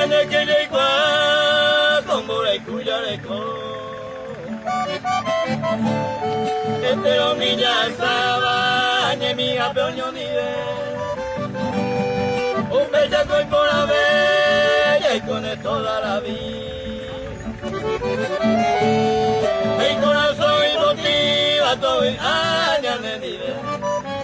Nene que le igual como la cuya le pero mi ya estaba ni mi apeño ni de un beso estoy por la bella y con esto toda la vida mi corazón y motiva todo años de mi vida.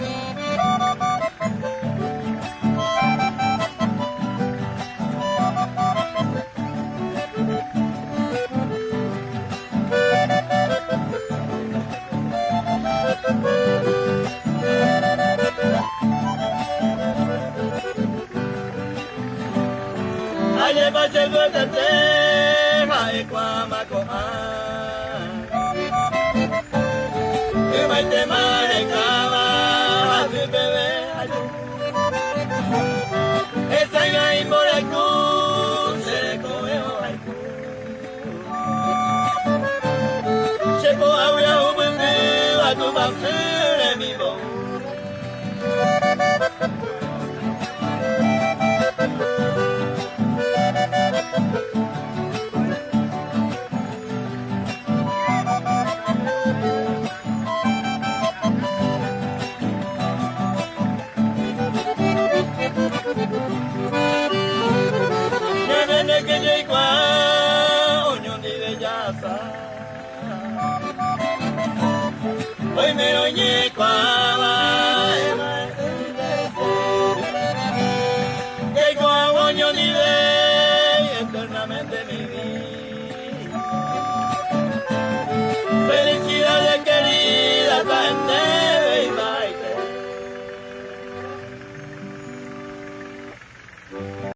Aye bache duete te mai kwama ko an e mai te mare kama ase bebe ayo esa ngai mora ku se ko e o ai se ko auya o bende a tu basere mi bo que llegó a oño ni de yasa hoy me oñé cuava llegó a oño ni de